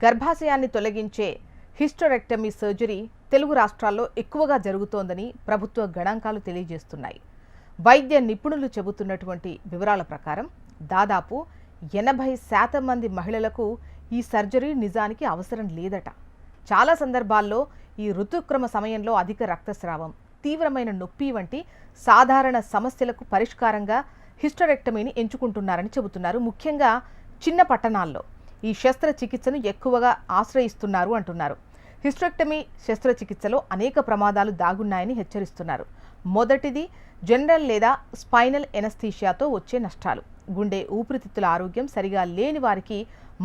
గర్భాశయాన్ని తొలగించే hysterectomy surgery Telugu రాష్ట్రాల్లో ఎక్కువగా జరుగుతోందని ప్రభుత్వ గణాంకాలు తెలియజేస్తున్నాయి. వైద్య నిపుణులు చెబుతున్నటువంటి వివరాల ప్రకారం దాదాపు 80% మంది మహిళలకు ఈ సర్జరీ నిజానికి అవసరం లేదట. చాలా సందర్భాల్లో ఈ ఋతుక్రమ సమయంలో అధిక రక్తస్రావం, తీవ్రమైన నొప్పి వంటి సాధారణ సమస్యలకు పరిష్కారంగా హిస్టరెక్టమీని ఎంచుకుంటున్నారని చెబుతున్నారు. ముఖ్యంగా చిన్న పట్టణాల్లో ఈ శస్త్రచికిత్సను ఎక్కువగా ఆశ్రయిస్తున్నారు అంటున్నారు. హిస్టరెక్టమీ శస్త్రచికిత్సలో అనేక ప్రమాదాలు దాగున్నాయని హెచ్చరిస్తున్నారు. మొదటిది జనరల్ లేదా స్పైనల్ ఎనస్థీషియాతో వచ్చే నష్టాలు. గుండె ఊపిరితిత్తుల ఆరోగ్యం సరిగా లేని వారికి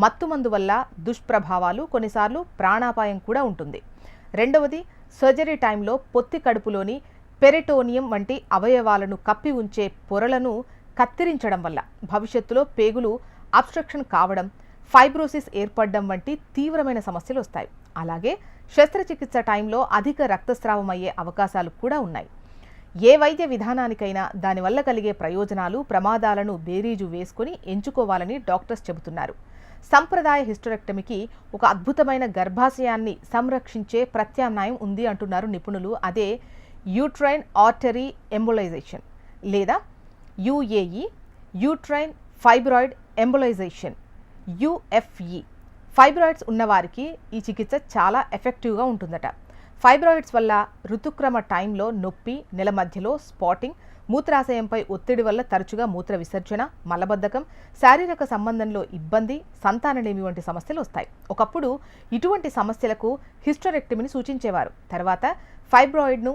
మత్తుమందు వల్ల దుష్ప్రభావాలు, కొన్నిసార్లు ప్రాణాపాయం కూడా ఉంటుంది. రెండవది సర్జరీ టైంలో పొత్తి కడుపులోని పెరిటోనియం వంటి అవయవాలను కప్పి ఉంచే పొరలను కత్తిరించడం వల్ల భవిష్యత్తులో పేగులు అబ్స్ట్రక్షన్ కావడం, ఫైబ్రోసిస్ ఏర్పడడం వంటి తీవ్రమైన సమస్యలు వస్తాయి. అలాగే శస్త్రచికిత్స టైంలో అధిక రక్తస్రావం అయ్యే అవకాశాలు కూడా ఉన్నాయి. ఏ వైద్య విధానానికైనా దానివల్ల కలిగే ప్రయోజనాలు, ప్రమాదాలను బేరీజు వేసుకుని ఎంచుకోవాలని డాక్టర్స్ చెబుతున్నారు. సంప్రదాయ హిస్టరెక్టమీకి ఒక అద్భుతమైన గర్భాశయాన్ని సంరక్షించే ప్రత్యామ్నాయం ఉంది అంటున్నారు నిపుణులు. అదే యూట్రైన్ ఆర్టరీ ఎంబోలైజేషన్ లేదా UAE, uterine fibroid embolization UFE. Fibroids ఉన్నవారికి ఈ చికిత్స చాలా ఎఫెక్టివ్గా ఉంటుందట. ఫైబ్రాయిడ్స్ వల్ల ఋతుక్రమ టైంలో నొప్పి, నెల మధ్యలో స్పాటింగ్, మూత్రాశయంపై ఒత్తిడి వల్ల తరచుగా మూత్ర విసర్జన, మలబద్ధకం, శారీరక సంబంధంలో ఇబ్బంది, సంతానలేమి వంటి సమస్యలు వస్తాయి. ఒకప్పుడు ఇటువంటి సమస్యలకు హిస్టరెక్టమీని సూచించేవారు. తర్వాత ఫైబ్రాయిడ్ను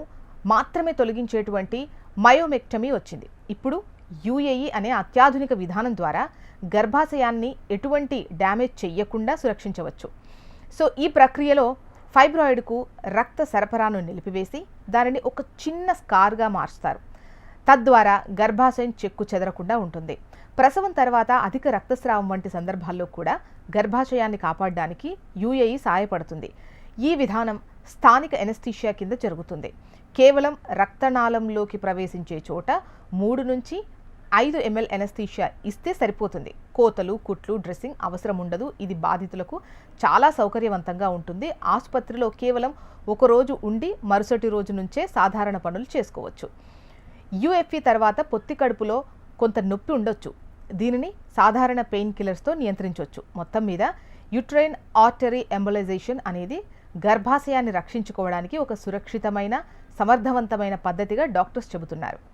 మాత్రమే తొలగించేటువంటి మయోమెక్టమీ వచ్చింది. ఇప్పుడు యుఏఈ అనే అత్యాధునిక విధానం ద్వారా గర్భాశయాన్ని ఎటువంటి డ్యామేజ్ చెయ్యకుండా సురక్షించవచ్చు. సో ఈ ప్రక్రియలో ఫైబ్రాయిడ్కు రక్త సరఫరాను నిలిపివేసి దానిని ఒక చిన్న స్కార్గా మార్చుతారు. తద్వారా గర్భాశయం చెక్కు చెదరకుండా ఉంటుంది. ప్రసవం తర్వాత అధిక రక్తస్రావం వంటి సందర్భాల్లో కూడా గర్భాశయాన్ని కాపాడడానికి యుఏఈ సహాయపడుతుంది. ఈ విధానం స్థానిక ఎనస్థీషియా కింద జరుగుతుంది. కేవలం రక్తనాళంలోకి ప్రవేశించే చోట 3 నుంచి 5 ml ఎనస్థీషియా ఇస్తే సరిపోతుంది. కోతలు, కుట్లు, డ్రెస్సింగ్ అవసరం ఉండదు. ఇది బాధితులకు చాలా సౌకర్యవంతంగా ఉంటుంది. ఆసుపత్రిలో కేవలం ఒక రోజు ఉండి మరుసటి రోజు నుంచే సాధారణ పనులు చేసుకోవచ్చు. యుఎఫ్ఈ తర్వాత పొత్తి కడుపులో కొంత నొప్పి ఉండొచ్చు. దీనిని సాధారణ పెయిన్ కిల్లర్స్తో నియంత్రించవచ్చు. మొత్తం మీద యూట్రైన్ ఆర్టరీ ఎంబోలైజేషన్ అనేది గర్భాశయాన్ని రక్షించుకోవడానికి ఒక సురక్షితమైన, సమర్థవంతమైన పద్ధతిగా డాక్టర్స్ చెబుతున్నారు.